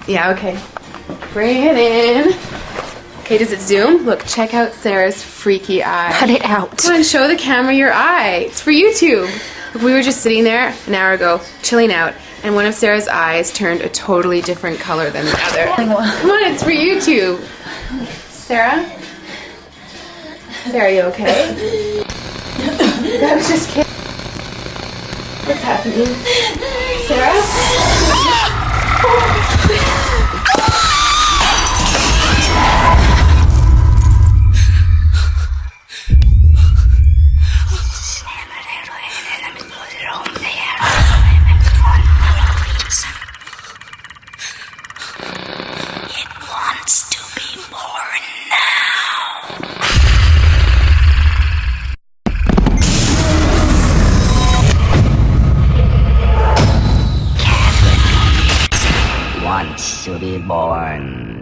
Yeah, okay. Bring it in. Okay, does it zoom? Look, check out Sarah's freaky eye. Cut it out. Come on, show the camera your eye. It's for YouTube. Look, we were just sitting there an hour ago, chilling out, and one of Sarah's eyes turned a totally different color than the other. Come on, it's for YouTube. Sarah? Sarah, you okay? I was just kidding. What's happening? Sarah? It wants to be born now. Catherine wants to be born